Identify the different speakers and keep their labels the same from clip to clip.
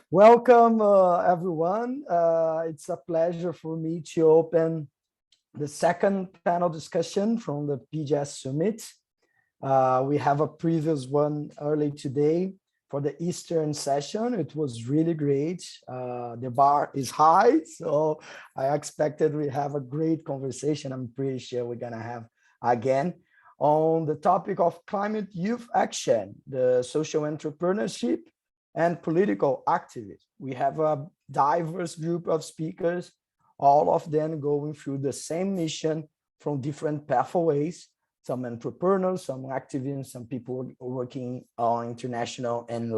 Speaker 1: Welcome, everyone. It's a pleasure for me to open the second panel discussion from the PGS Summit. We have a previous one early today for the Eastern session. It was really great. The bar is high, so I expected we have a great conversation. I'm pretty sure we're gonna have again on the topic of climate youth action, the social entrepreneurship, and political activism. We have a diverse group of speakers, all of them going through the same mission from different pathways, some entrepreneurs, some activists, some people working on international and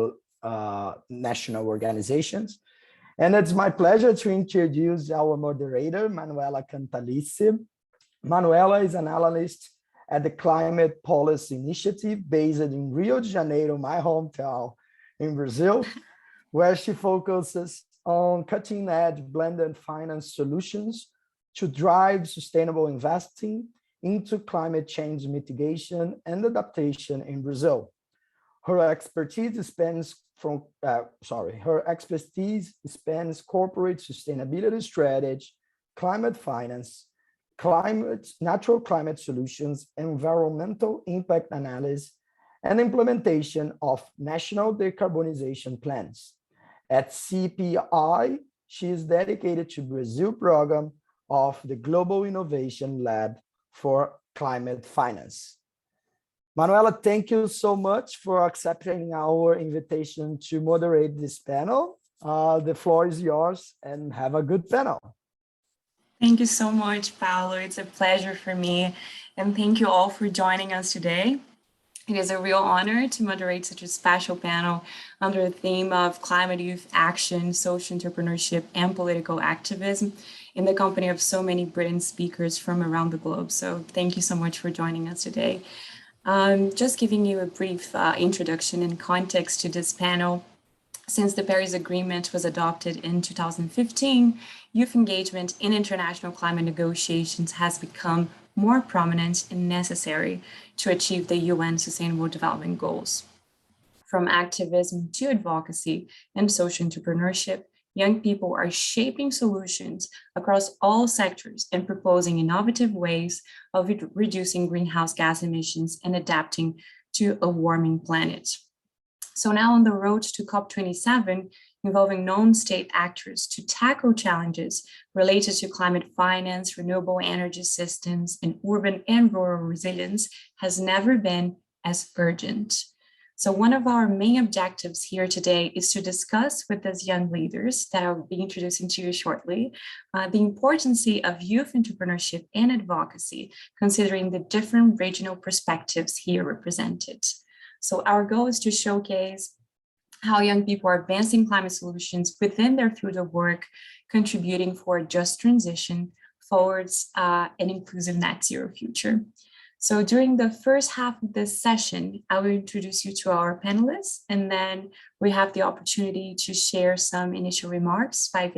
Speaker 1: national organizations. And it's my pleasure to introduce our moderator, Manuela Cantalice. Manuela is an analyst at the Climate Policy Initiative based in Rio de Janeiro, my hometown in Brazil, where she focuses on cutting-edge blended finance solutions to drive sustainable investing into climate change mitigation and adaptation in Brazil. Her expertise spans corporate sustainability strategy, climate finance, natural climate solutions, environmental impact analysis, and implementation of national decarbonization plans. At CPI, she is dedicated to Brazil program of the Global Innovation Lab for Climate Finance. Manuela, thank you so much for accepting our invitation to moderate this panel. The floor is yours and have a good panel.
Speaker 2: Thank you so much, Paulo. It's a pleasure for me. And thank you all for joining us today. It is a real honor to moderate such a special panel under the theme of climate youth action, social entrepreneurship, and political activism in the company of so many brilliant speakers from around the globe. So thank you so much for joining us today. Just giving you a brief introduction and context to this panel. Since the Paris Agreement was adopted in 2015, youth engagement in international climate negotiations has become more prominent and necessary to achieve the UN Sustainable Development Goals. From activism to advocacy and social entrepreneurship, young people are shaping solutions across all sectors and proposing innovative ways of reducing greenhouse gas emissions and adapting to a warming planet. So now on the road to COP27, involving non-state actors to tackle challenges related to climate finance, renewable energy systems, and urban and rural resilience has never been as urgent. So one of our main objectives here today is to discuss with these young leaders that I'll be introducing to you shortly, the importance of youth entrepreneurship and advocacy, considering the different regional perspectives here represented. So our goal is to showcase how young people are advancing climate solutions within their field of work, contributing for a just transition towards an inclusive net zero future. So during the first half of this session, I will introduce you to our panelists, and then we have the opportunity to share some initial remarks, five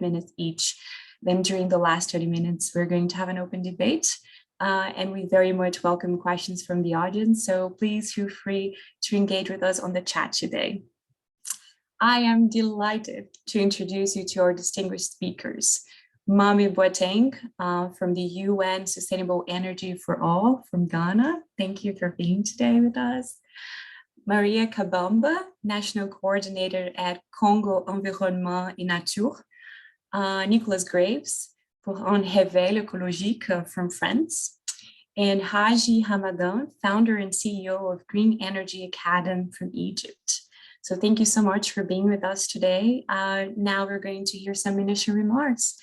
Speaker 2: minutes each. Then during the last 30 minutes, we're going to have an open debate. And we very much welcome questions from the audience. So please feel free to engage with us on the chat today. I am delighted to introduce you to our distinguished speakers. Mami Boateng from the UN Sustainable Energy for All from Ghana. Thank you for being today with us. Maria Kabamba, National Coordinator at Congo Environnement et Nature. Nicolas Graves, pour Un Réveil Écologique from France. And Haji Hamadan, founder and CEO of Green Energy Academy from Egypt. So thank you so much for being with us today. Now we're going to hear some initial remarks.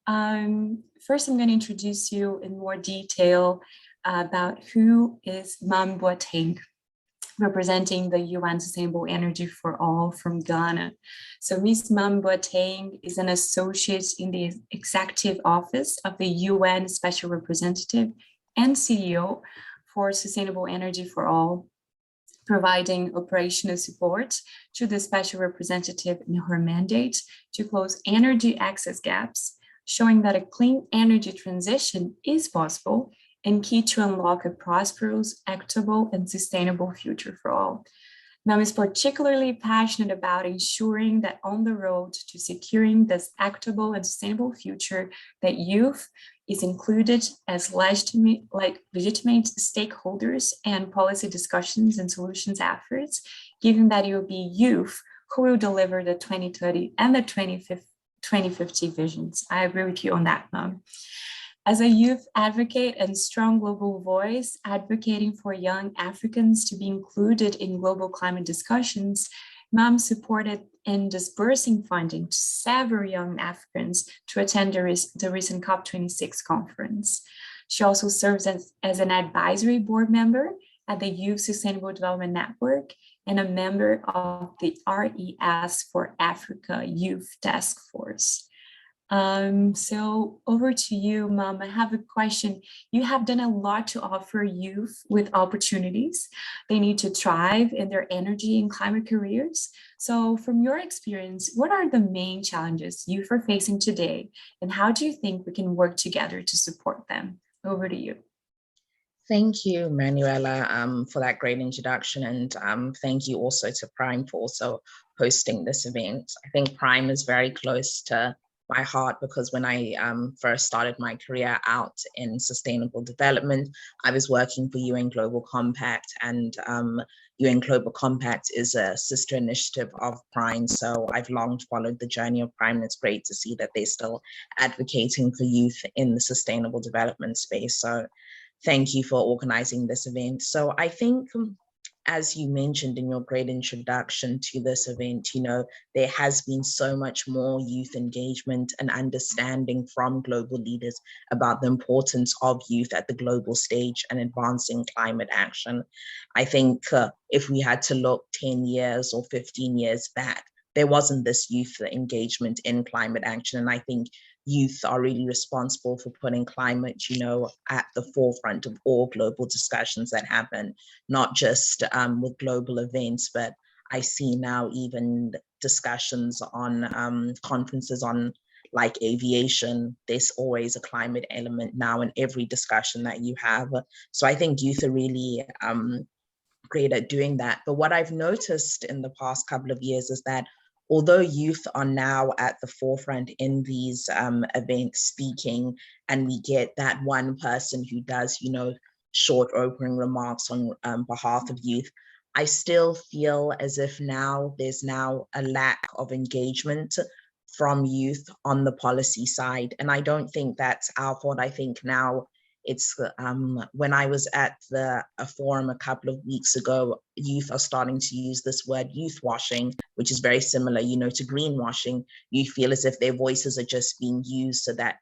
Speaker 2: First, I'm going to introduce you in more detail about who is Mam Boateng, representing the UN Sustainable Energy for All from Ghana. So Ms. Mam Boateng is an associate in the Executive Office of the UN Special Representative and CEO for Sustainable Energy for All, providing operational support to the Special Representative in her mandate to close energy access gaps, showing that a clean energy transition is possible and key to unlock a prosperous, equitable, and sustainable future for all. Ma'am is particularly passionate about ensuring that on the road to securing this equitable and sustainable future, that youth is included as legitimate stakeholders and policy discussions and solutions efforts, given that it will be youth who will deliver the 2030 and the 2050 visions. I agree with you on that, Ma'am. As a youth advocate and strong global voice, advocating for young Africans to be included in global climate discussions, Ma'am supported in disbursing funding to several young Africans to attend the recent COP26 conference. She also serves as an advisory board member at the Youth Sustainable Development Network and a member of the RES for Africa Youth Task Force. So over to you, Ma'am. I have a question. You have done a lot to offer youth with opportunities. They need to thrive in their energy and climate careers. So from your experience, what are the main challenges youth are facing today? And how do you think we can work together to support them? Over to you.
Speaker 3: Thank you, Manuela, for that great introduction. And thank you also to Prime for also hosting this event. I think Prime is very close to my heart because when I first started my career out in sustainable development, I was working for UN Global Compact, and UN Global Compact is a sister initiative of Prime. So I've long followed the journey of Prime, and it's great to see that they're still advocating for youth in the sustainable development space. So thank you for organizing this event. So I think, as you mentioned in your great introduction to this event, you know, there has been so much more youth engagement and understanding from global leaders about the importance of youth at the global stage and advancing climate action. I think if we had to look 10 years or 15 years back, there wasn't this youth engagement in climate action. And I think youth are really responsible for putting climate, you know, at the forefront of all global discussions that happen, not just with global events, but I see now even discussions on conferences on like aviation. There's always a climate element now in every discussion that you have. So I think youth are really great at doing that. But what I've noticed in the past couple of years is that although youth are now at the forefront in these events speaking, and we get that one person who does, you know, short opening remarks on behalf of youth, I still feel as if now there's now a lack of engagement from youth on the policy side. And I don't think that's our fault. I think now it's when I was at a forum a couple of weeks ago, youth are starting to use this word youth washing, which is very similar, you know, to greenwashing. You feel as if their voices are just being used so that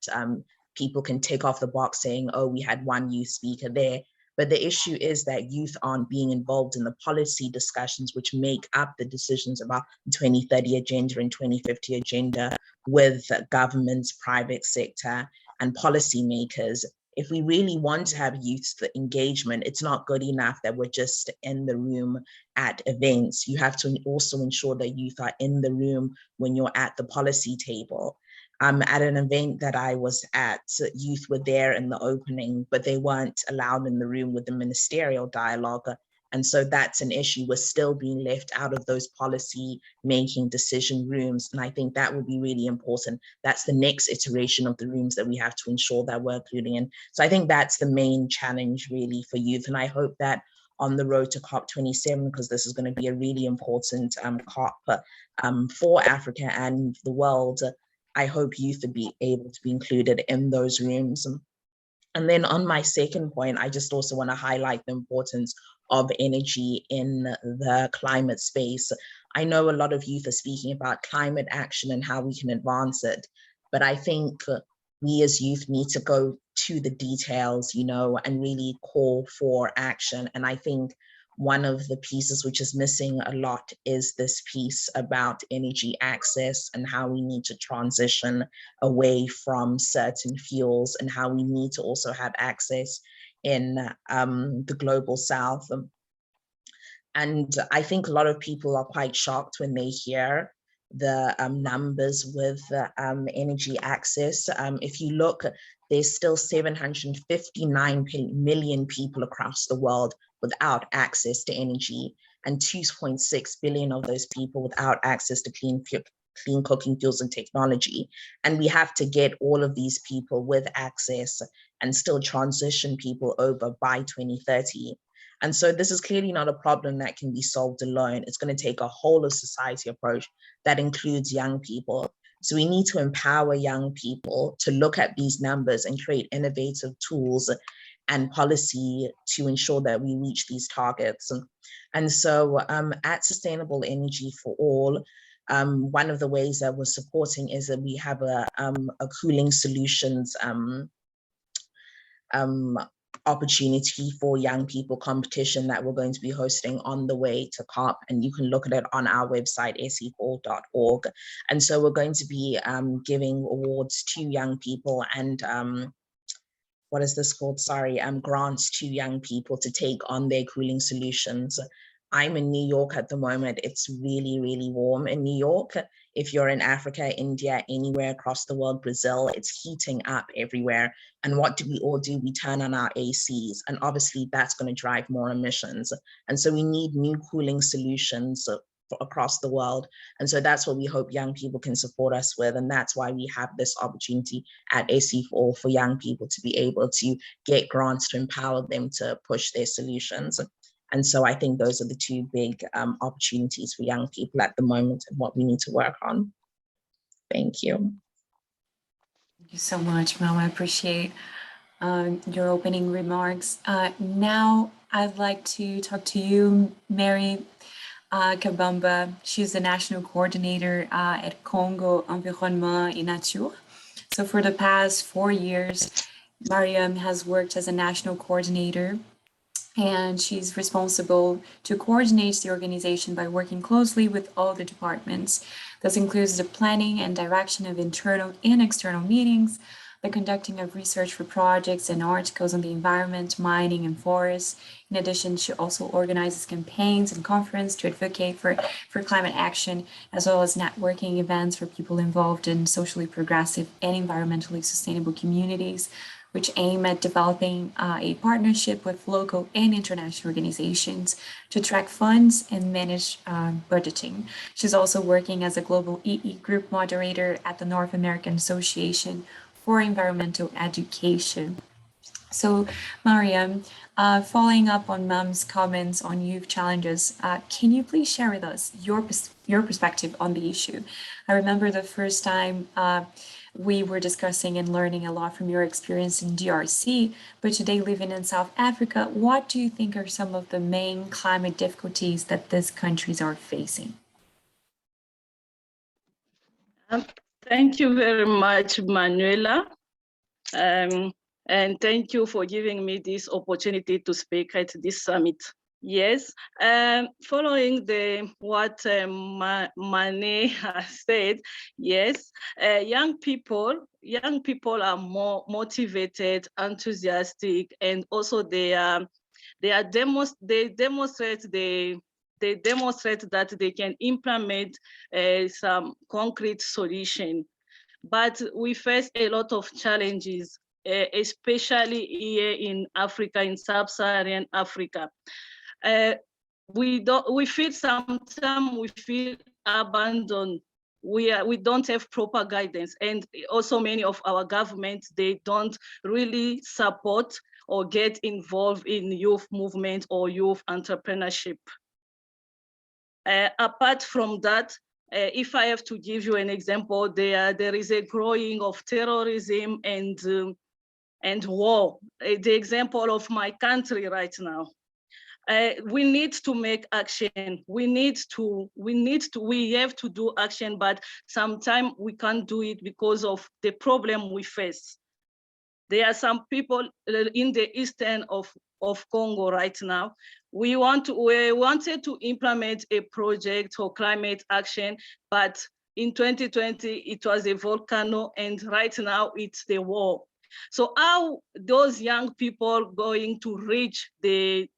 Speaker 3: people can tick off the box saying, oh, we had one youth speaker there. But the issue is that youth aren't being involved in the policy discussions which make up the decisions about the 2030 agenda and 2050 agenda with governments, private sector, and policymakers. If we really want to have youth engagement, it's not good enough that we're just in the room at events. You have to also ensure that youth are in the room when you're at the policy table. At an event that I was at, youth were there in the opening, but they weren't allowed in the room with the ministerial dialogue. And so that's an issue. We're still being left out of those policy making decision rooms. And I think that will be really important. That's the next iteration of the rooms that we have to ensure that we're including in. So I think that's the main challenge really for youth. And I hope that on the road to COP27, because this is going to be a really important COP for Africa and the world, I hope youth will be able to be included in those rooms. And then on my second point, I just also want to highlight the importance of energy in the climate space. I know a lot of youth are speaking about climate action and how we can advance it, but I think we as youth need to go to the details, you know, and really call for action. And I think one of the pieces which is missing a lot is this piece about energy access and how we need to transition away from certain fuels and how we need to also have access in the global south. And I think a lot of people are quite shocked when they hear the numbers with energy access. If you look, there's still 759 million people across the world without access to energy. and 2.6 billion of those people without access to clean cooking fuels and technology. And we have to get all of these people with access and still transition people over by 2030. And so this is clearly not a problem that can be solved alone. It's going to take a whole of society approach that includes young people. So we need to empower young people to look at these numbers and create innovative tools and policy to ensure that we reach these targets. And so at Sustainable Energy for All, one of the ways that we're supporting is that we have a cooling solutions opportunity for young people competition that we're going to be hosting on the way to COP, and you can look at it on our website, se4.org. And so we're going to be giving awards to young people and what is this called? Sorry, grants to young people to take on their cooling solutions. I'm in New York at the moment. It's really, really warm in New York. If you're in Africa, India, anywhere across the world, Brazil, it's heating up everywhere. And what do? We turn on our ACs. And obviously that's going to drive more emissions. And so we need new cooling solutions across the world. And so that's what we hope young people can support us with. And that's why we have this opportunity at SE4 for young people to be able to get grants to empower them to push their solutions. And so I think those are the two big opportunities for young people at the moment and what we need to work on. Thank you.
Speaker 2: Thank you so much, Mel. I appreciate your opening remarks. Now I'd like to talk to you, Mary Kabamba. She's the National Coordinator at Congo Environnement et Nature. So for the past 4 years, Mariam has worked as a National Coordinator, and she's responsible to coordinate the organization by working closely with all the departments. This includes the planning and direction of internal and external meetings, the conducting of research for projects and articles on the environment, mining, and forests. In addition, she also organizes campaigns and conferences to advocate for climate action, as well as networking events for people involved in socially progressive and environmentally sustainable communities, which aim at developing a partnership with local and international organizations to track funds and manage budgeting. She's also working as a global EE group moderator at the North American Association for Environmental Education. So, Mariam, following up on Mam's comments on youth challenges, can you please share with us your perspective on the issue? I remember the first time we were discussing and learning a lot from your experience in DRC, but today living in South Africa, what do you think are some of the main climate difficulties that these countries are facing?
Speaker 4: Thank you very much, Manuela. And thank you for giving me this opportunity to speak at this summit. Yes, following what Mane has said, yes, young people are more motivated, enthusiastic, and also they demonstrate that they can implement some concrete solution. But we face a lot of challenges, especially here in Africa, in sub-Saharan Africa. We feel abandoned. We don't have proper guidance, and also many of our governments, they don't really support or get involved in youth movement or youth entrepreneurship. Apart from that, if I have to give you an example, there is a growing of terrorism and war. The example of my country right now. We need to make action. We have to do action, but sometimes we can't do it because of the problem we face. There are some people in the eastern of Congo right now. We wanted to implement a project for climate action, but in 2020, it was a volcano, and right now it's the war. So how those young people going to reach the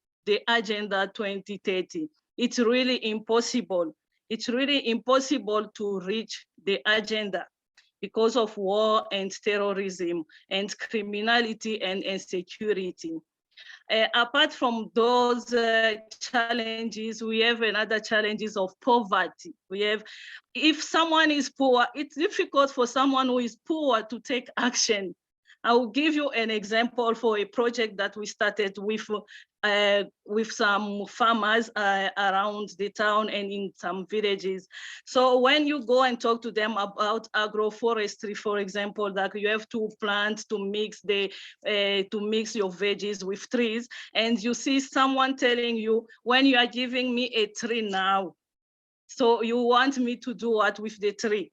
Speaker 4: Agenda 2030? It's really impossible. It's really impossible to reach the agenda because of war and terrorism and criminality and insecurity. Apart from those challenges, we have another challenges of poverty. We have, if someone is poor, it's difficult for someone who is poor to take action. I will give you an example for a project that we started with some farmers around the town and in some villages. So when you go and talk to them about agroforestry, for example, that you have to plant to mix your veggies with trees, and you see someone telling you, when you are giving me a tree now, so you want me to do what with the tree?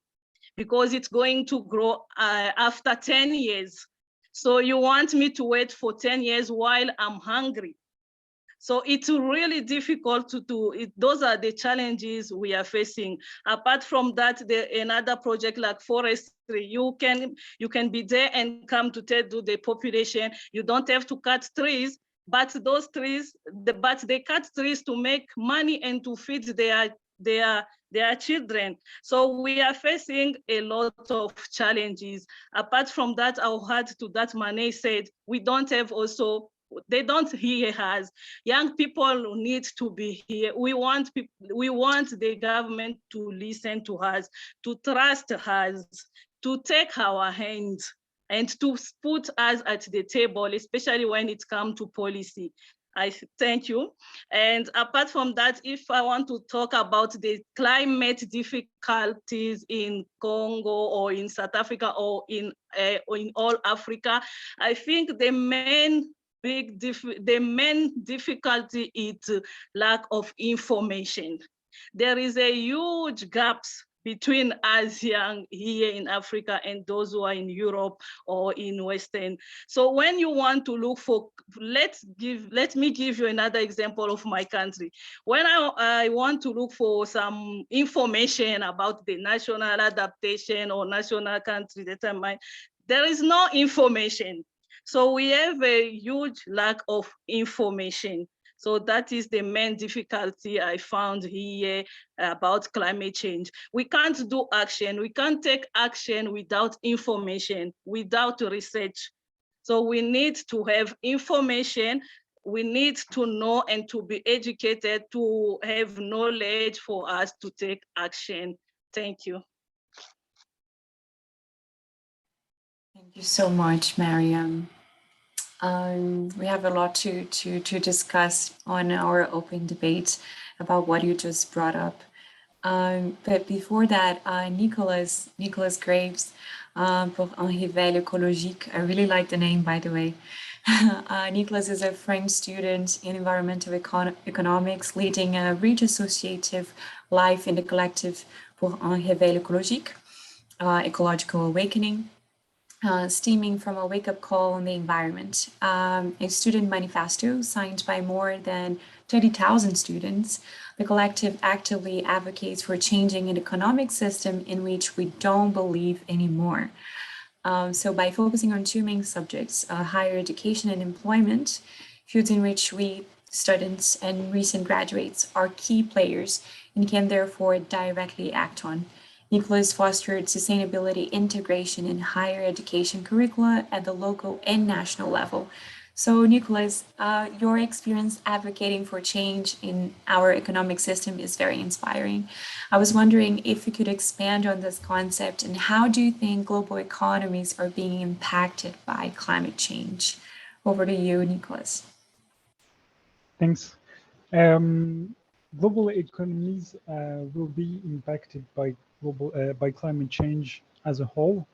Speaker 4: Because it's going to grow after 10 years. So you want me to wait for 10 years while I'm hungry. So it's really difficult to do it. Those are the challenges we are facing. Apart from that, another project like forestry, you can be there and come to tell to the population, you don't have to cut trees, but those trees, but they cut trees to make money and to feed their children. So we are facing a lot of challenges. Apart from that, I'll add to that Mane said, we don't have also, they don't hear us. Young people need to be here. We want the government to listen to us, to trust us, to take our hands and to put us at the table, especially when it comes to policy. I thank you. And apart from that, if I want to talk about the climate difficulties in Congo or in South Africa or in all Africa, I think the main difficulty is lack of information. There is a huge gaps between us young here in Africa and those who are in Europe or in Western. So when you want to look for, let me give you another example of my country. When I want to look for some information about the national adaptation or national country determined, there is no information. So we have a huge lack of information. So that is the main difficulty I found here about climate change. We can't do action. We can't take action without information, without research. So we need to have information. We need to know and to be educated, to have knowledge for us to take action. Thank you.
Speaker 2: Thank you so much, Mariam. We have a lot to discuss on our open debate about what you just brought up. But before that, Nicolas Graves, pour un réveil écologique. I really like the name, by the way. Nicolas is a French student in environmental economics, leading a reach associative life in the collective pour un réveil écologique, ecological awakening. Stemming from a wake-up call on the environment, a student manifesto signed by more than 30,000 students. The collective actively advocates for changing an economic system in which we don't believe anymore. So by focusing on two main subjects, higher education and employment, fields in which we, students and recent graduates, are key players and can therefore directly act on. Nicolas fostered sustainability integration in higher education curricula at the local and national level. So Nicolas, your experience advocating for change in our economic system is very inspiring. I was wondering if you could expand on this concept, and how do you think global economies are being impacted by climate change? Over to you, Nicolas.
Speaker 5: Thanks. Global economies will be impacted by climate change as a whole.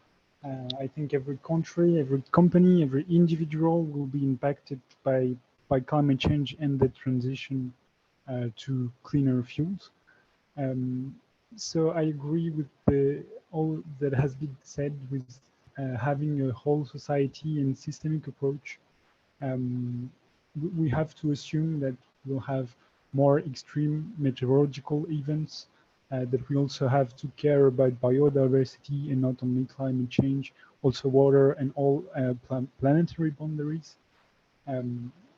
Speaker 5: I think every country, every company, every individual will be impacted by climate change and the transition to cleaner fuels. So I agree with all that has been said with having a whole society and systemic approach. We have to assume that we'll have more extreme meteorological events, that we also have to care about biodiversity and not only climate change, also water and all planetary boundaries.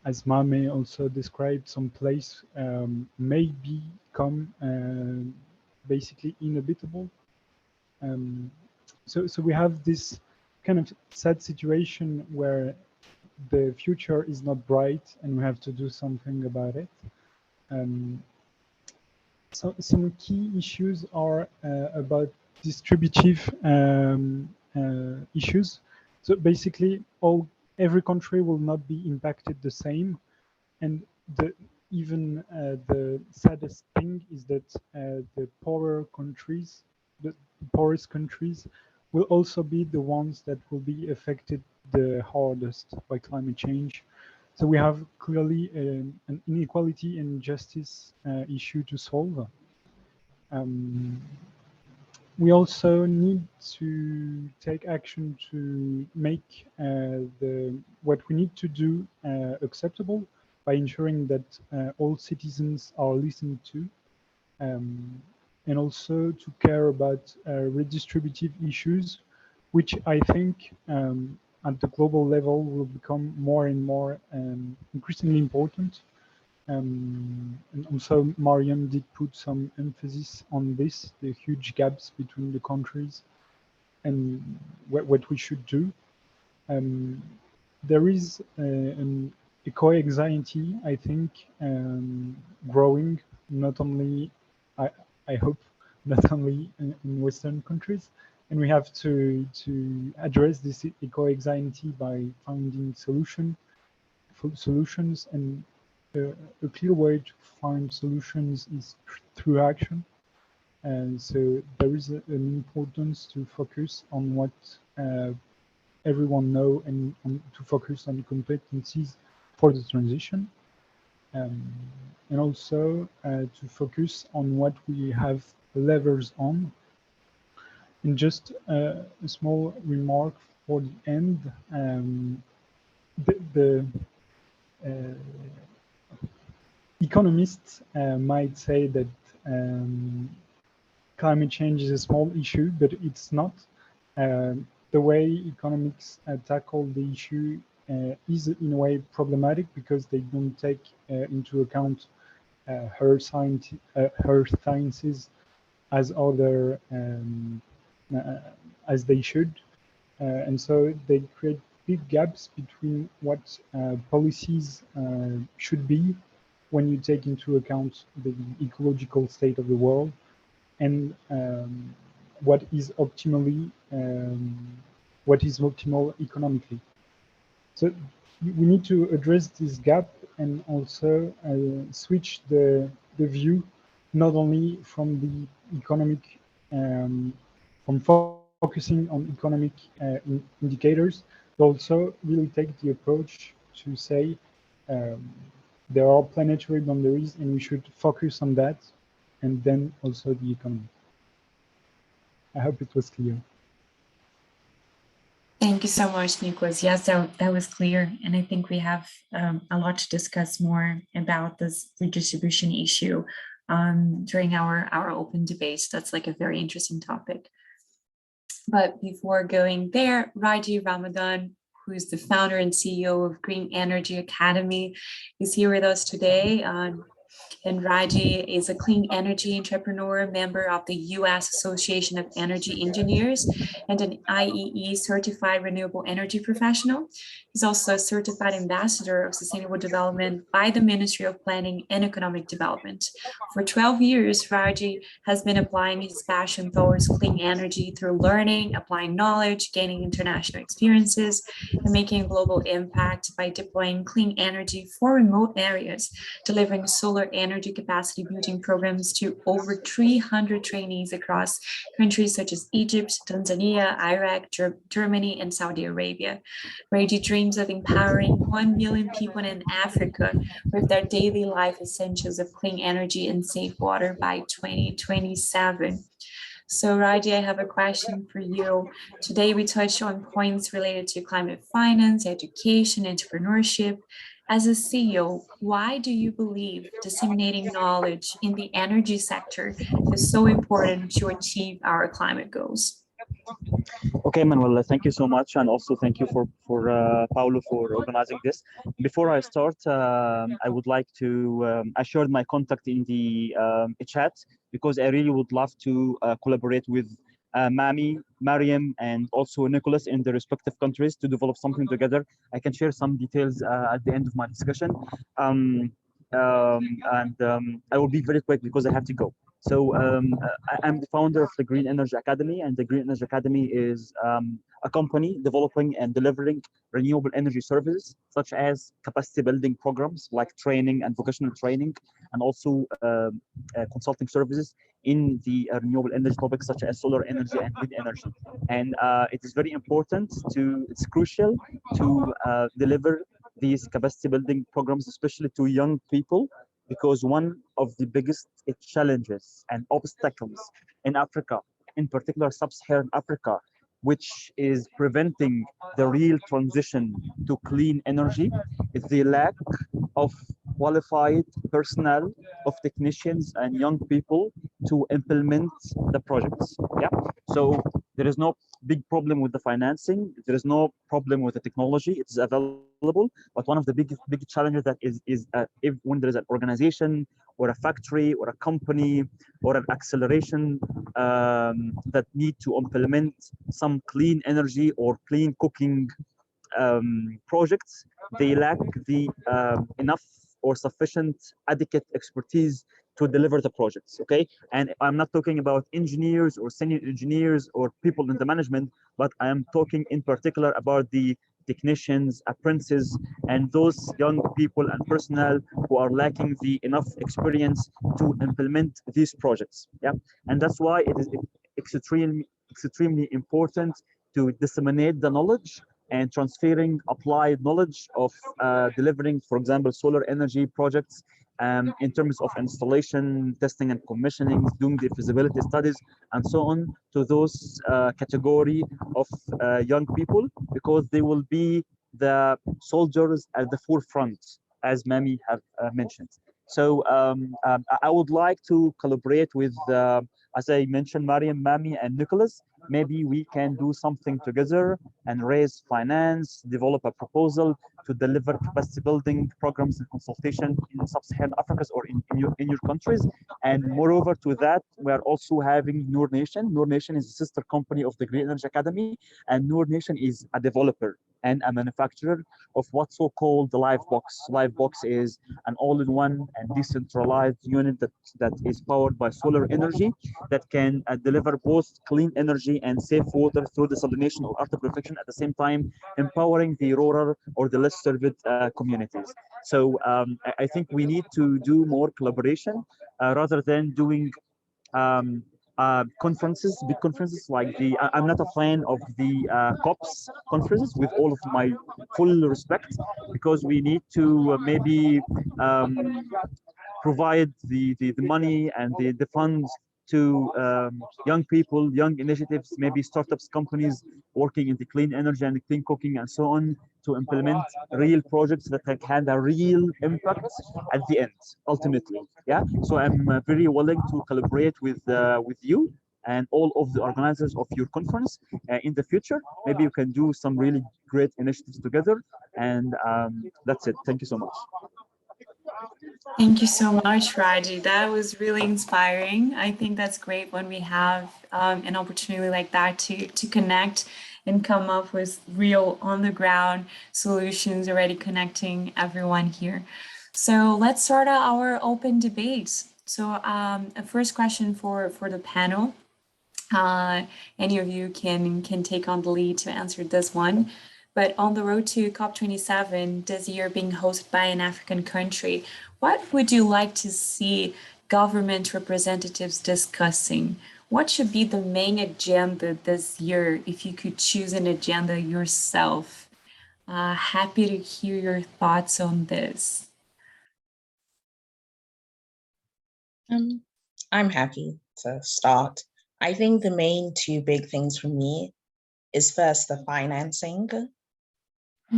Speaker 5: As Mame also described, some place may become basically inhabitable. So we have this kind of sad situation where the future is not bright and we have to do something about it. So some key issues are about distributive issues. So basically, every country will not be impacted the same, and even the saddest thing is that the poorer countries, the poorest countries, will also be the ones that will be affected the hardest by climate change. So we have clearly an inequality and justice issue to solve. We also need to take action to make what we need to do acceptable by ensuring that all citizens are listened to, and also to care about redistributive issues, which I think at the global level will become more and more increasingly important. And also Mariam did put some emphasis on this, the huge gaps between the countries and what we should do. There is an eco-anxiety, I think, growing, not only, I hope, not only in Western countries. And we have to address this eco-anxiety by finding solutions, and a clear way to find solutions is through action. And so there is an importance to focus on what everyone know, and to focus on competencies for the transition. And also to focus on what we have levers on. And just a small remark for the end. Economists might say that climate change is a small issue, but it's not. The way economics tackle the issue is in a way problematic, because they don't take into account earth sciences as other as they should, and so they create big gaps between what policies should be when you take into account the ecological state of the world, and what is optimal economically. So we need to address this gap, and also switch the view, not only from the economic, from focusing on economic indicators, but also really take the approach to say there are planetary boundaries and we should focus on that, and then also the economy. I hope it was clear.
Speaker 2: Thank you so much, Nicholas. Yes, that was clear. And I think we have a lot to discuss more about this redistribution issue during our open debates. That's like a very interesting topic. But before going there, Raji Ramadan, who's the founder and CEO of Green Energy Academy, is here with us today. And Raji is a clean energy entrepreneur, member of the U.S. Association of Energy Engineers, and an IEE certified renewable energy professional. He's also a certified ambassador of sustainable development by the Ministry of Planning and Economic Development. For 12 years, Raji has been applying his passion towards clean energy through learning, applying knowledge, gaining international experiences, and making a global impact by deploying clean energy for remote areas, delivering solar energy capacity building programs to over 300 trainees across countries such as Egypt, Tanzania, Iraq, Germany, and Saudi Arabia. Raji dreams of empowering 1 million people in Africa with their daily life essentials of clean energy and safe water by 2027. So Raji, I have a question for you. Today we touched on points related to climate finance, education, entrepreneurship. As a CEO, why do you believe disseminating knowledge in the energy sector is so important to achieve our climate goals?
Speaker 6: Okay, Manuel, thank you so much, and also thank you for Paulo for organizing this. Before I start, I would like to I shared my contact in the chat, because I really would love to collaborate with Mami, Mariam, and also Nicholas in their respective countries to develop something together. I can share some details at the end of my discussion. I will be very quick because I have to go. So I'm the founder of the Green Energy Academy, and the Green Energy Academy is a company developing and delivering renewable energy services, such as capacity building programs like training and vocational training, and also consulting services in the renewable energy topics such as solar energy and wind energy. And it is very important it's crucial to deliver these capacity building programs, especially to young people, because one of the biggest challenges and obstacles in Africa, in particular sub-Saharan Africa, which is preventing the real transition to clean energy, is the lack of qualified personnel, of technicians and young people to implement the projects. Yeah. So there is no big problem with the financing. There is no problem with the technology. It's available. But one of the big challenges that is if when there is an organization or a factory or a company or an acceleration that need to implement some clean energy or clean cooking projects, they lack the enough or sufficient adequate expertise to deliver the projects. Okay, and I'm not talking about engineers or senior engineers or people in the management, but I am talking in particular about the technicians, apprentices, and those young people and personnel who are lacking the enough experience to implement these projects. Yeah, and that's why it is extremely important to disseminate the knowledge and transferring applied knowledge of delivering, for example, solar energy projects in terms of installation, testing and commissioning, doing the feasibility studies, and so on to those category of young people, because they will be the soldiers at the forefront, as Mami have mentioned. So I would like to collaborate with, as I mentioned, Mariam, Mami, and Nicholas. Maybe we can do something together and raise finance, develop a proposal to deliver capacity building programs and consultation in sub-Saharan Africa or in your countries. And moreover to that, we are also having Noor Nation. Noor Nation is a sister company of the Green Energy Academy, and Noor Nation is a developer and a manufacturer of what's so-called the Livebox. Livebox is an all-in-one and decentralized unit that is powered by solar energy that can deliver both clean energy and safe water through desalination or artificial purification, at the same time empowering the rural or the less served communities. So I think we need to do more collaboration rather than doing conferences, big conferences like the, I'm not a fan of the COPs conferences, with all of my full respect, because we need to maybe provide the money and the funds to young people, young initiatives, maybe startups, companies working in the clean energy and the clean cooking and so on, to implement real projects that have had a real impact at the end, ultimately. Yeah, so I'm very willing to collaborate with you and all of the organizers of your conference in the future. Maybe you can do some really great initiatives together, and that's it. Thank you so much.
Speaker 2: Thank you so much, Raji. That was really inspiring. I think that's great when we have an opportunity like that to connect and come up with real on-the-ground solutions, already connecting everyone here. So let's start our open debates. So a first question for the panel. Any of you can take on the lead to answer this one. But on the road to COP27 this year being hosted by an African country, what would you like to see government representatives discussing? What should be the main agenda this year if you could choose an agenda yourself? Happy to hear your thoughts on this.
Speaker 3: I'm happy to start. I think the main two big things for me is first the financing.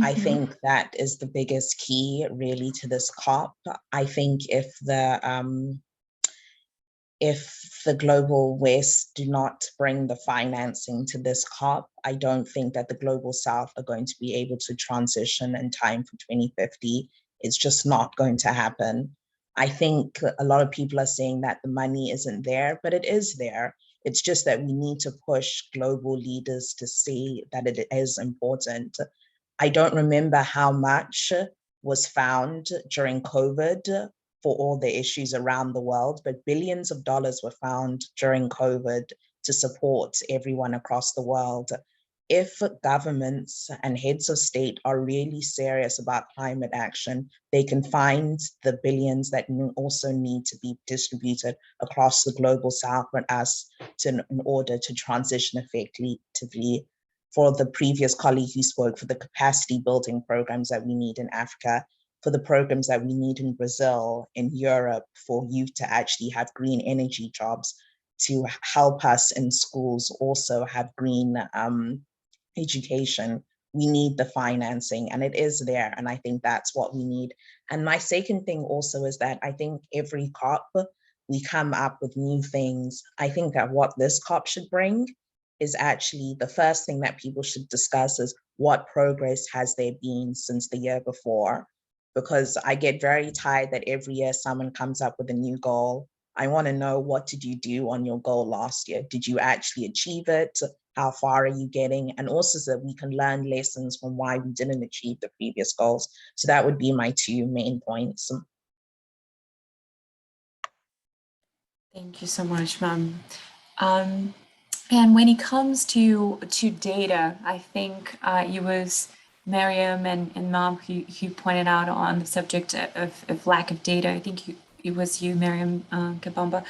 Speaker 3: I think that is the biggest key really to this COP. I think if the global West do not bring the financing to this COP, I don't think that the global South are going to be able to transition in time for 2050. It's just not going to happen. I think a lot of people are saying that the money isn't there, but it is there. It's just that we need to push global leaders to see that it is important. I don't remember how much was found during COVID for all the issues around the world, but billions of dollars were found during COVID to support everyone across the world. If governments and heads of state are really serious about climate action, they can find the billions that also need to be distributed across the global south for us in order to transition effectively. For the previous colleague who spoke, for the capacity building programs that we need in Africa, for the programs that we need in Brazil, in Europe, for youth to actually have green energy jobs, to help us in schools also have green education. We need the financing, and it is there, and I think that's what we need. And my second thing also is that I think every COP, we come up with new things. I think that what this COP should bring is actually the first thing that people should discuss is what progress has there been since the year before? Because I get very tired that every year someone comes up with a new goal. I want to know, what did you do on your goal last year? Did you actually achieve it? How far are you getting? And also so that we can learn lessons from why we didn't achieve the previous goals. So that would be my two main points.
Speaker 2: Thank you so much, ma'am. And when it comes to data, I think it was Mariam and Mom who pointed out on the subject of lack of data. I think it was you, Mariam Kabamba.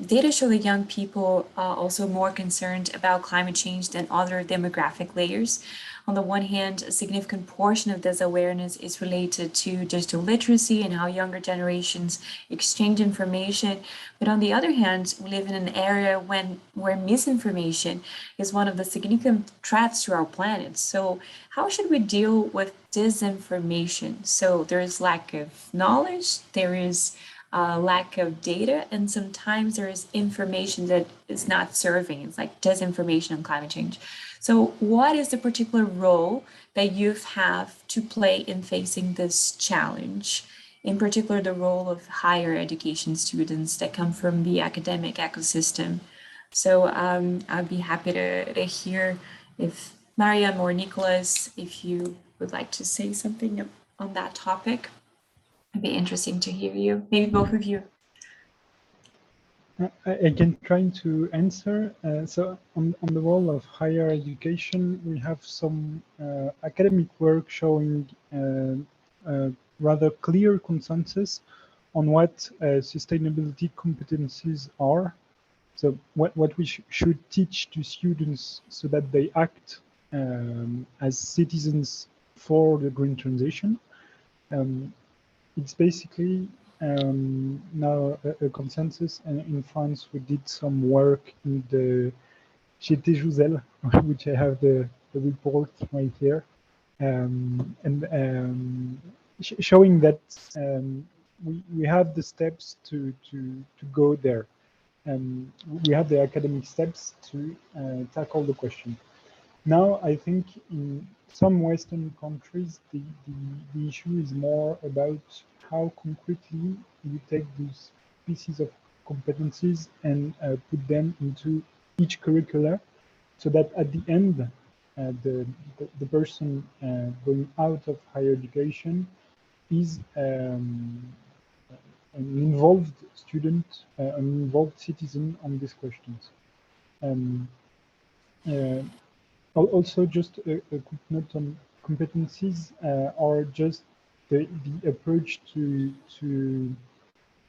Speaker 2: Data show that young people are also more concerned about climate change than other demographic layers. On the one hand, a significant portion of this awareness is related to digital literacy and how younger generations exchange information. But on the other hand, we live in an area where misinformation is one of the significant threats to our planet. So how should we deal with disinformation? So there is lack of knowledge, there is lack of data, and sometimes there is information that is not serving. It's like disinformation on climate change. So what is the particular role that youth have to play in facing this challenge? In particular, the role of higher education students that come from the academic ecosystem. So I'd be happy to hear if Mariam or Nicholas, if you would like to say something on that topic. It'd be interesting to hear you, maybe both of you.
Speaker 5: I can try to answer. So on the role of higher education, we have some academic work showing rather clear consensus on what sustainability competencies are. So what we should teach to students so that they act as citizens for the green transition. It's basically now a consensus, and in France we did some work in the Cité Jouzel, which I have the report right here, showing that we have the steps to go there. We have the academic steps to tackle the question. Now, I think in some Western countries, the issue is more about how concretely you take these pieces of competencies and put them into each curricula, so that at the end, the person going out of higher education is an involved student, an involved citizen on these questions. Also, just a quick note on competencies are just the approach to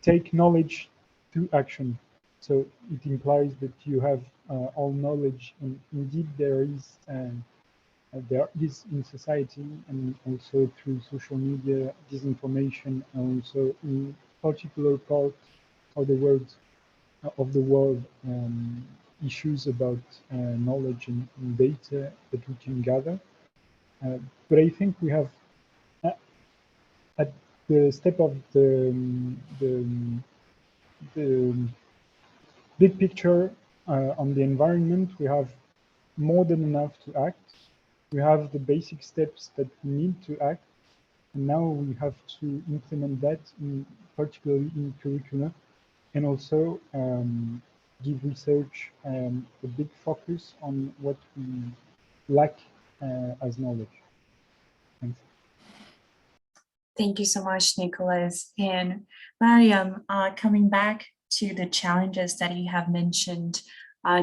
Speaker 5: take knowledge to action. So it implies that you have all knowledge, and indeed there is in society and also through social media disinformation, and also in particular part of the world issues about knowledge and data that we can gather. But I think we have at the step of the big picture on the environment, we have more than enough to act. We have the basic steps that we need to act, and now we have to implement that, particularly in curricula, and also give research a big focus on what we lack as knowledge. Thanks.
Speaker 2: Thank you so much, Nicholas. And Mariam, coming back to the challenges that you have mentioned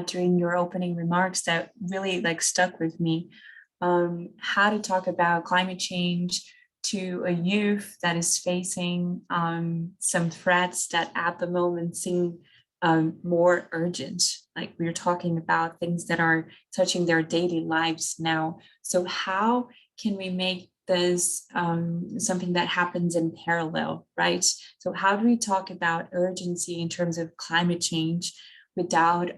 Speaker 2: during your opening remarks that really stuck with me. How to talk about climate change to a youth that is facing some threats that at the moment seem more urgent. Like we're talking about things that are touching their daily lives now. So how can we make this something that happens in parallel, right? So how do we talk about urgency in terms of climate change without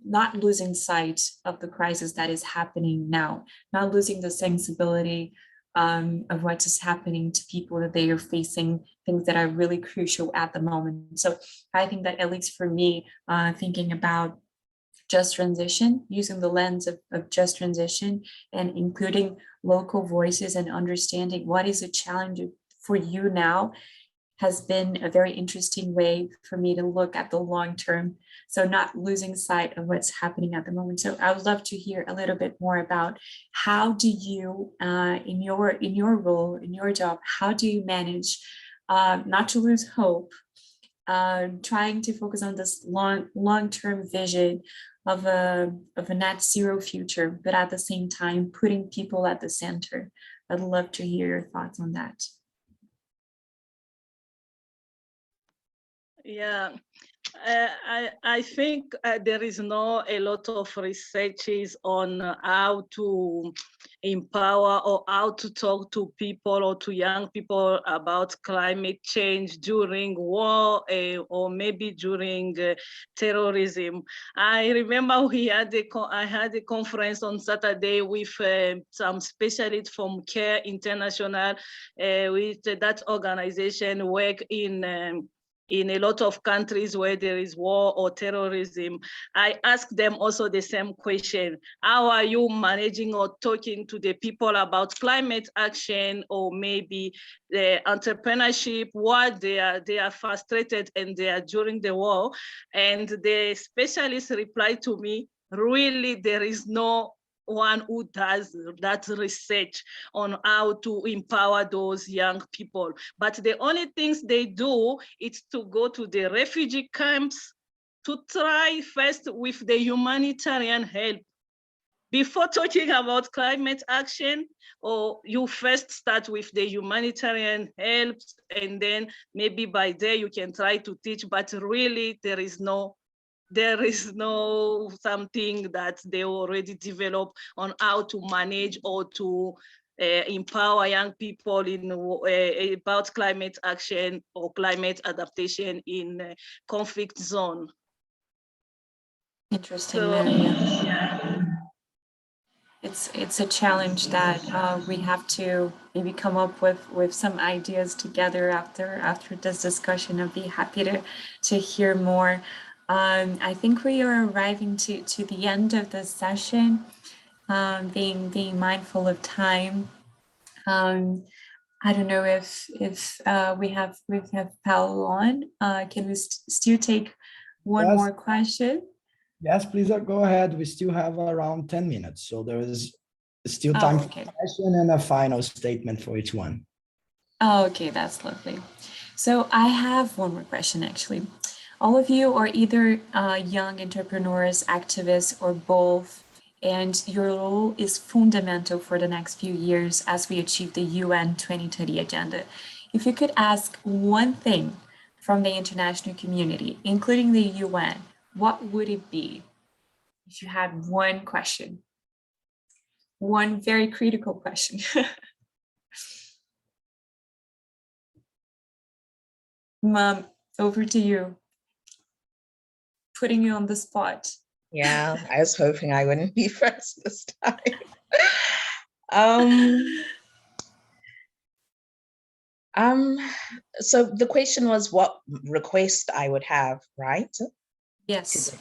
Speaker 2: not losing sight of the crisis that is happening now, not losing the sensibility of what is happening to people, that they are facing things that are really crucial at the moment. So I think that, at least for me, thinking about just transition, using the lens of just transition and including local voices and understanding what is a challenge for you now has been a very interesting way for me to look at the long term. So not losing sight of what's happening at the moment. So I would love to hear a little bit more about how do you, in your role, in your job, how do you manage not to lose hope, trying to focus on this long-term vision of a net zero future, but at the same time putting people at the center. I'd love to hear your thoughts on that.
Speaker 4: Yeah, I think there is not a lot of researches on how to empower or how to talk to people or to young people about climate change during war or maybe during terrorism. I remember I had a conference on Saturday with some specialists from CARE International, with that organization work in a lot of countries where there is war or terrorism. I ask them also the same question. How are you managing or talking to the people about climate action or maybe the entrepreneurship, what they are frustrated and they are during the war? And the specialists replied to me, really, there is no one who does that research on how to empower those young people. But the only things they do is to go to the refugee camps to try first with the humanitarian help. Before talking about climate action, or you first start with the humanitarian help, and then maybe by there you can try to teach, but really there is no something that they already developed on how to manage or to empower young people in about climate action or climate adaptation in conflict zone.
Speaker 2: Interesting,
Speaker 4: So,
Speaker 2: Mariam.
Speaker 4: yeah.
Speaker 2: It's a challenge that we have to maybe come up with some ideas together after this discussion. I'd be happy to hear more. I think we are arriving to the end of the session, being mindful of time. I don't know if we have Paolo on. Can we still take one more question?
Speaker 1: Yes, please go ahead. We still have around 10 minutes, so there is still time for a question and a final statement for each one.
Speaker 2: Oh, okay, that's lovely. So I have one more question, actually. All of you are either young entrepreneurs, activists, or both, and your role is fundamental for the next few years as we achieve the UN 2030 agenda. If you could ask one thing from the international community, including the UN, what would it be if you had one question? One very critical question. Mom, over to you. Putting you on the spot.
Speaker 3: Yeah, I was hoping I wouldn't be first this time. So the question was what request I would have, right?
Speaker 2: Yes.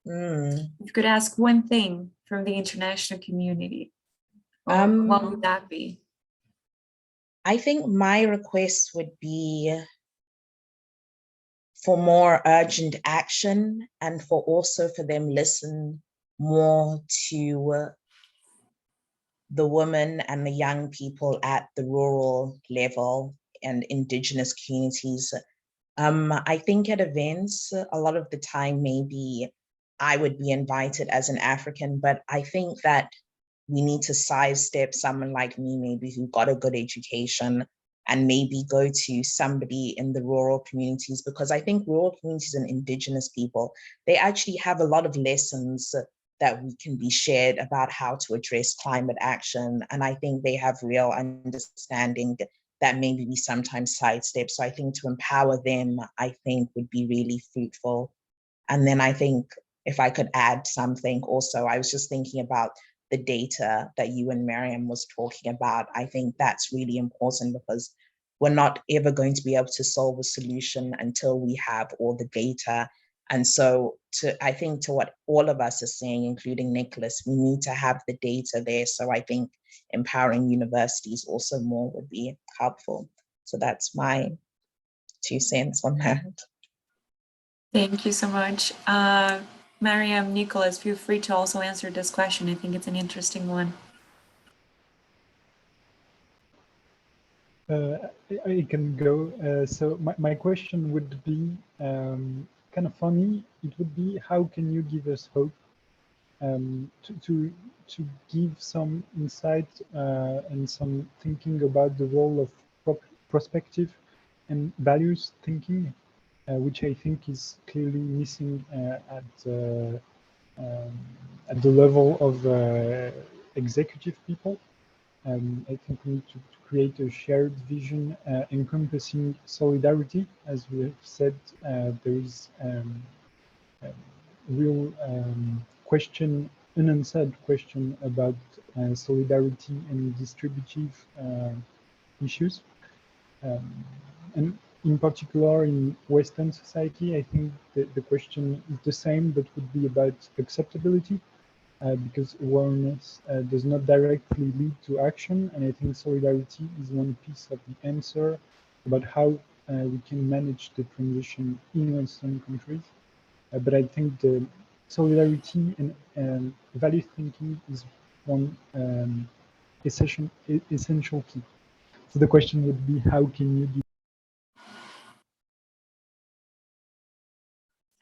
Speaker 2: You could ask one thing from the international community. What would that be?
Speaker 3: I think my request would be for more urgent action, and for also for them listen more to the women and the young people at the rural level and indigenous communities. I think at events, a lot of the time, maybe I would be invited as an African, but I think that we need to sidestep someone like me, maybe who got a good education, and maybe go to somebody in the rural communities, because I think rural communities and indigenous people, they actually have a lot of lessons that we can be shared about how to address climate action. And I think they have real understanding that maybe we sometimes sidestep. So I think to empower them, I think would be really fruitful. And then I think if I could add something also, I was just thinking about the data that you and Miriam was talking about. I think that's really important, because we're not ever going to be able to solve a solution until we have all the data. And so I think to what all of us are saying, including Nicholas, we need to have the data there. So I think empowering universities also more would be helpful. So that's my 2 cents on that.
Speaker 2: Thank you so much. Mariam, Nicholas, feel free to also answer this question. I think it's an interesting one.
Speaker 5: I can go. So my question would be kind of funny. It would be, how can you give us hope to give some insight and some thinking about the role of prospective and values thinking, which I think is clearly missing at the level of executive people. I think we need to create a shared vision encompassing solidarity. As we have said, there is real question, unanswered question about solidarity and distributive issues. And in particular, in Western society, I think the question is the same, but would be about acceptability. Because awareness does not directly lead to action. And I think solidarity is one piece of the answer about how we can manage the transition in Western countries. But I think the solidarity and value thinking is one essential key. So the question would be, how can you do?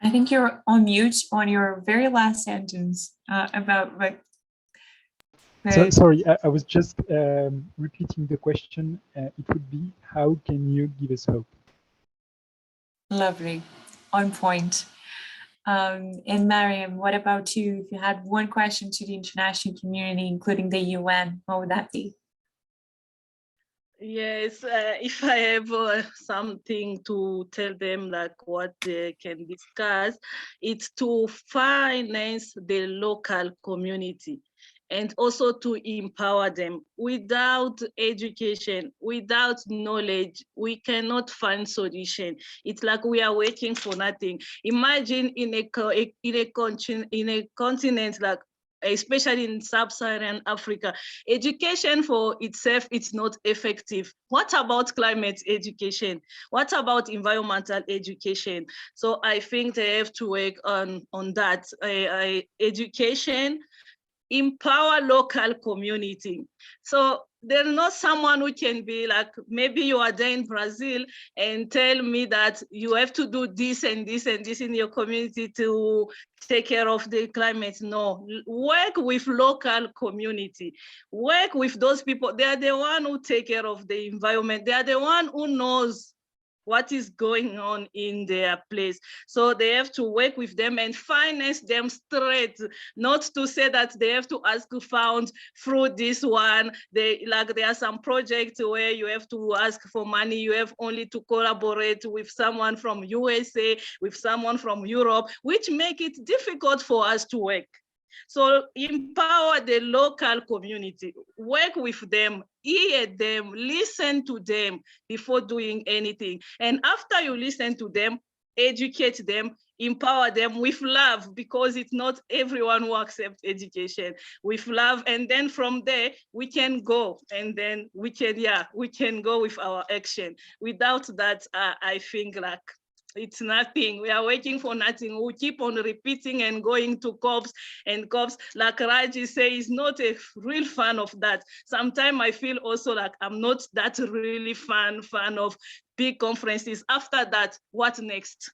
Speaker 2: I think you're on mute on your very last sentence about like.
Speaker 5: So, sorry, I was just repeating the question. It would be, how can you give us hope?
Speaker 2: Lovely, on point. And Mariam, what about you? If you had one question to the international community, including the UN, what would that be?
Speaker 4: Yes, if I have something to tell them, like what they can discuss, it's to finance the local community and also to empower them. Without education, without knowledge, we cannot find solution. It's like we are waiting for nothing. Imagine in a continent like, especially in sub-Saharan Africa, education for itself, it's not effective. What about climate education? What about environmental education? So I think they have to work on that. Education, empower local community. So there's not someone who can be like, maybe you are there in Brazil and tell me that you have to do this and this and this in your community to take care of the climate. No, work with local community, work with those people. They are the one who take care of the environment. They are the one who knows what is going on in their place. So they have to work with them and finance them straight, not to say that they have to ask funds through this one. There are some projects where you have to ask for money. You have only to collaborate with someone from USA, with someone from Europe, which make it difficult for us to work. So empower the local community, work with them, hear them, listen to them before doing anything. And after you listen to them, educate them, empower them with love, because it's not everyone who accepts education, with love. And then from there, we can go, and then we can go with our action. Without that, I think like It's nothing. We are working for nothing. We keep on repeating and going to COPs and COPs. Like Raji says, not a real fan of that. Sometimes I feel also like I'm not that really fan of big conferences. After that, what next?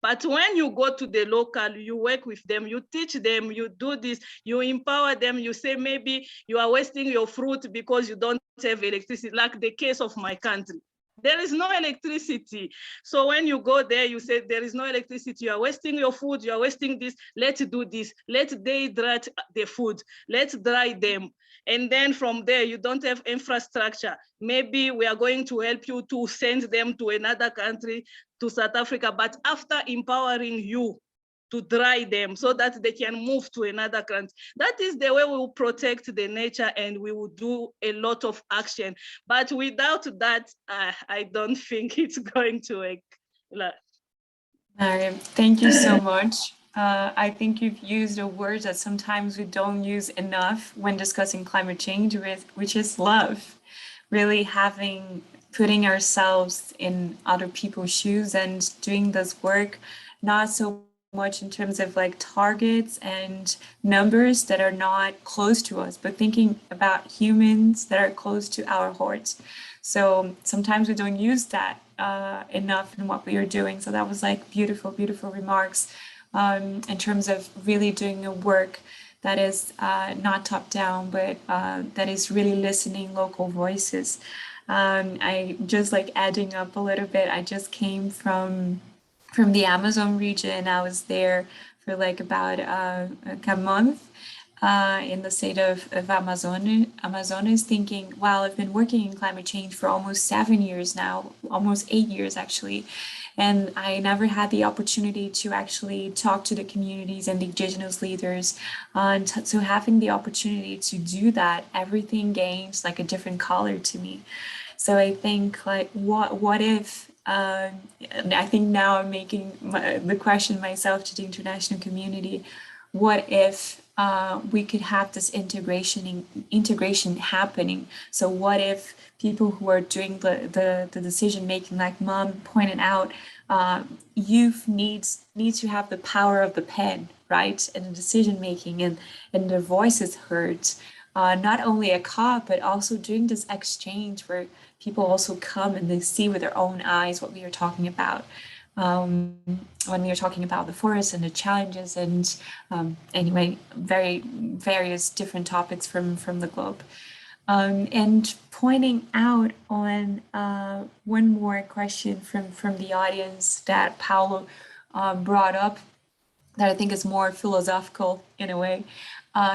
Speaker 4: But when you go to the local, you work with them, you teach them, you do this, you empower them, you say maybe you are wasting your fruit because you don't have electricity, like the case of my country. There is no electricity. So when you go there, you say there is no electricity, you are wasting your food, you are wasting this, let's do this. Let's dehydrate the food, let's dry them. And then from there, you don't have infrastructure. Maybe we are going to help you to send them to another country, to South Africa, but after empowering you to dry them so that they can move to another country. That is the way we will protect the nature and we will do a lot of action. But without that, I don't think it's going to work.
Speaker 2: Mariam, thank you so much. I think you've used a word that sometimes we don't use enough when discussing climate change, which is love. Really putting ourselves in other people's shoes and doing this work, not so much in terms of like targets and numbers that are not close to us, but thinking about humans that are close to our hearts. So sometimes we don't use that enough in what we are doing. So that was like beautiful, beautiful remarks in terms of really doing a work that is not top down, but that is really listening local voices. I just like adding up a little bit. I just came from the Amazon region. I was there for like about a month in the state of Amazonas, thinking, wow, I've been working in climate change for almost 7 years now, almost 8 years actually. And I never had the opportunity to actually talk to the communities and the indigenous leaders. And so having the opportunity to do that, everything gains like a different color to me. So I think like, what if, and I think now I'm making the question myself to the international community, what if we could have this integration happening? So what if people who are doing the decision making, like Mom pointed out, youth needs to have the power of the pen, right? And the decision making and their voices heard, not only at COP, but also during this exchange where people also come and they see with their own eyes what we are talking about. When we are talking about the forest and the challenges and anyway, very various different topics from the globe. And pointing out on one more question from the audience that Paulo brought up that I think is more philosophical in a way.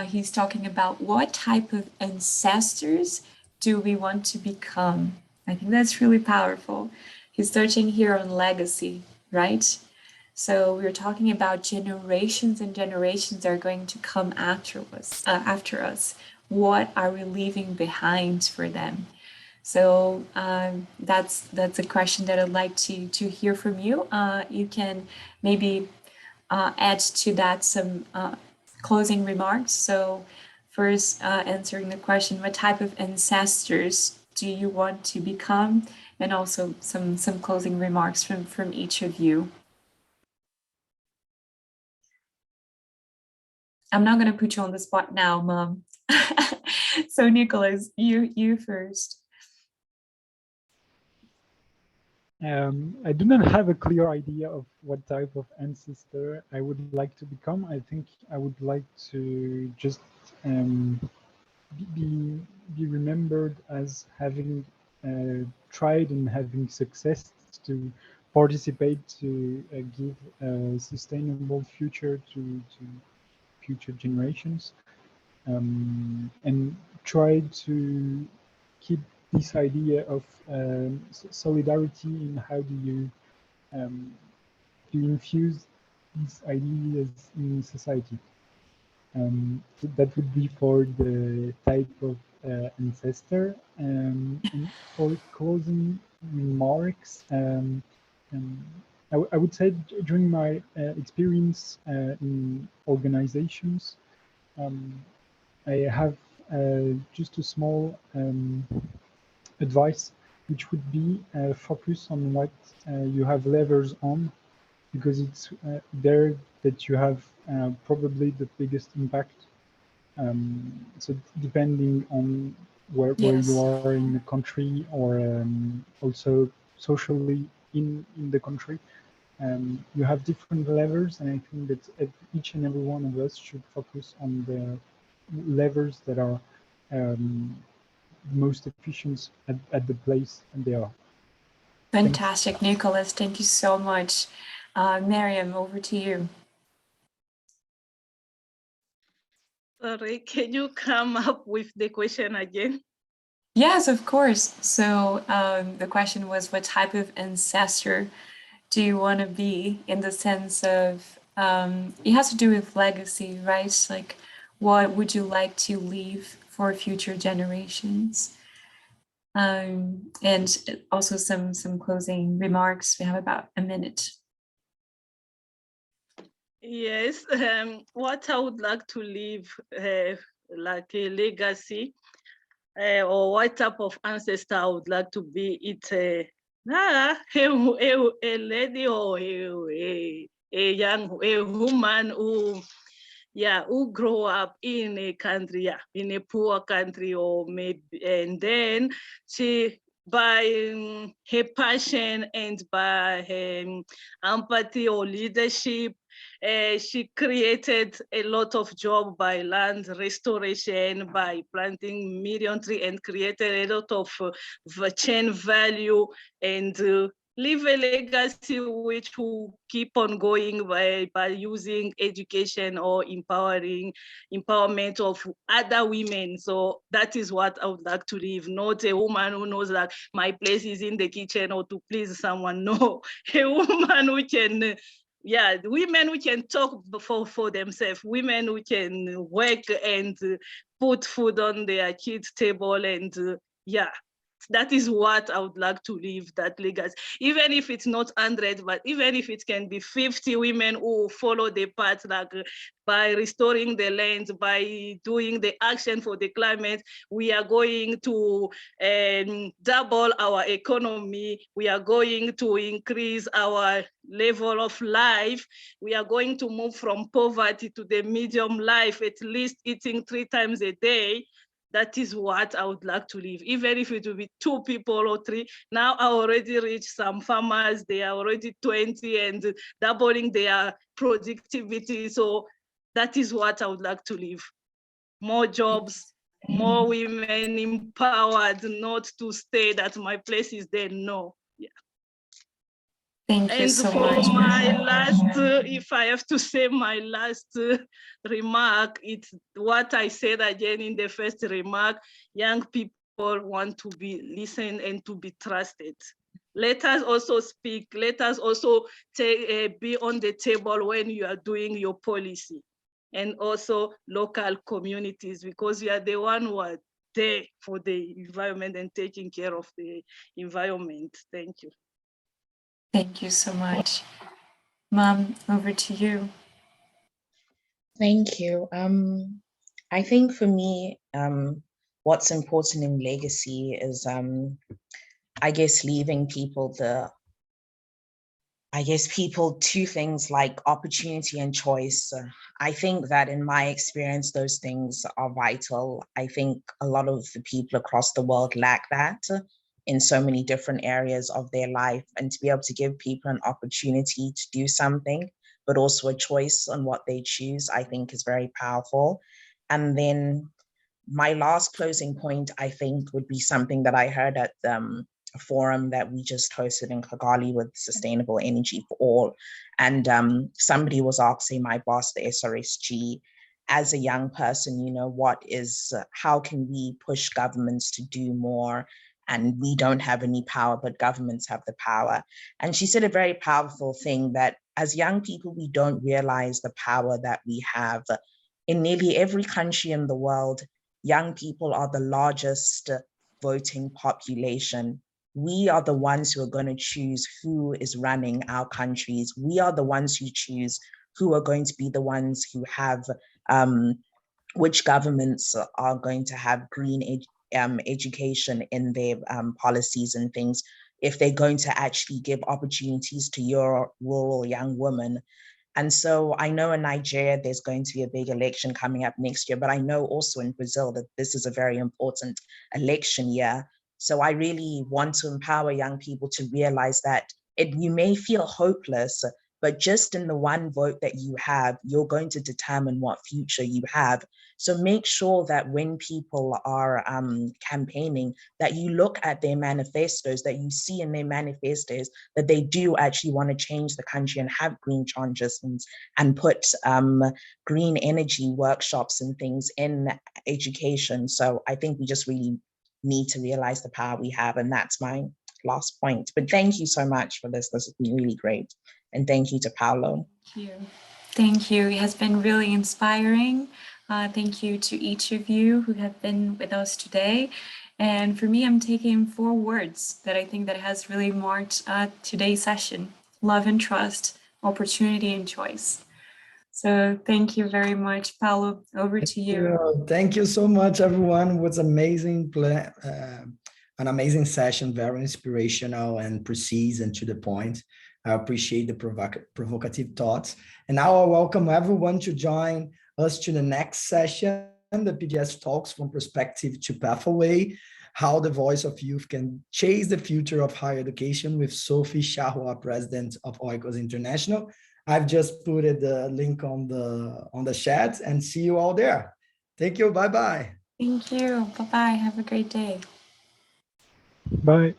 Speaker 2: He's talking about what type of ancestors do we want to become? I think that's really powerful. He's touching here on legacy, right? So we're talking about generations and generations that are going to come after us. What are we leaving behind for them? So that's a question that I'd like to hear from you. You can maybe add to that some closing remarks. So first, answering the question, what type of ancestors do you want to become? And also some closing remarks from each of you. I'm not going to put you on the spot now, Mom. So Nicholas, you first.
Speaker 5: I do not have a clear idea of what type of ancestor I would like to become. I think I would like to just be remembered as having tried and having success to participate to give a sustainable future to future generations, and try to keep this idea of solidarity in how do you infuse these ideas in society. So that would be for the type of ancestor. And for closing remarks, I would say during my experience in organizations, I have just a small advice, which would be focus on what you have levers on because it's there that you have probably the biggest impact. So depending on where you are in the country, or also socially in the country, you have different levers, and I think that each and every one of us should focus on the levers that are most efficient at the place they are.
Speaker 2: Fantastic, Nicholas. Thank you so much. Miriam, over to you.
Speaker 4: Sorry, can you come up with the question again?
Speaker 2: Yes, of course. So the question was, what type of ancestor do you want to be, in the sense of, it has to do with legacy, right? Like, what would you like to leave for future generations? And also some closing remarks. We have about a minute.
Speaker 4: Yes, what I would like to leave, like a legacy, or what type of ancestor I would like to be, it's a lady or a woman who, who grow up in a country, in a poor country, or maybe, and then she, by her passion and by her empathy or leadership, she created a lot of jobs by land restoration, by planting million trees, and created a lot of chain value, and leave a legacy which will keep on going by using education or empowerment of other women. So that is what I would like to leave, not a woman who knows that my place is in the kitchen or to please someone. No, a woman who can, women who can talk for themselves, women who can work and put food on their kids' table, and that is what I would like to leave, that legacy. Even if it's not 100, but even if it can be 50 women who follow the path, like by restoring the land, by doing the action for the climate, we are going to double our economy. We are going to increase our level of life. We are going to move from poverty to the medium life, at least eating 3 times a day. That is what I would like to leave, even if it will be 2 people or 3. Now I already reached some farmers, they are already 20 and doubling their productivity. So that is what I would like to leave. More jobs, more women empowered, not to stay that my place is there, no.
Speaker 2: Thank you so much.
Speaker 4: And for my last, if I have to say my last remark, it's what I said again in the first remark: young people want to be listened and to be trusted. Let us also speak. Let us also be on the table when you are doing your policy, and also local communities, because you are the one who are there for the environment and taking care of the environment. Thank you.
Speaker 2: Thank you so much. Mom, over to you.
Speaker 3: Thank you. I think for me, what's important in legacy is, I guess, leaving people two things like opportunity and choice. I think that in my experience, those things are vital. I think a lot of the people across the world lack that in so many different areas of their life, and to be able to give people an opportunity to do something, but also a choice on what they choose, I think is very powerful. And then my last closing point, I think, would be something that I heard at a forum that we just hosted in Kigali with Sustainable Energy for All. And somebody was asking my boss, the SRSG, as a young person, how can we push governments to do more? And we don't have any power, but governments have the power. And she said a very powerful thing, that as young people, we don't realize the power that we have. In nearly every country in the world, young people are the largest voting population. We are the ones who are going to choose who is running our countries. We are the ones who choose who are going to be the ones who have, which governments are going to have green education in their policies and things. if they're going to actually give opportunities to your rural young women. And so I know in Nigeria, there's going to be a big election coming up next year, but I know also in Brazil that this is a very important election year. So I really want to empower young people to realize that you may feel hopeless, but just in the one vote that you have, you're going to determine what future you have. So make sure that when people are campaigning, that you look at their manifestos, that you see in their manifestos that they do actually want to change the country and have green transitions and put green energy workshops and things in education. So I think we just really need to realize the power we have. And that's my last point. But thank you so much for this. This has been really great. And thank you to Paulo.
Speaker 2: Thank you. Thank you. It has been really inspiring. Thank you to each of you who have been with us today. And for me, I'm taking 4 words that I think that has really marked today's session: love and trust, opportunity and choice. So thank you very much. Paulo, over to you.
Speaker 1: Thank you so much, everyone. It was amazing, an amazing session, very inspirational and precise and to the point. I appreciate the provocative thoughts. And now I welcome everyone to join us to the next session, the PGS Talks from Perspective to Pathway, how the voice of youth can chase the future of higher education, with Sophie Shahwa, President of Oikos International. I've just put the link on the chat, and see you all there. Thank you. Bye-bye.
Speaker 2: Thank you. Bye-bye. Have a great day.
Speaker 5: Bye.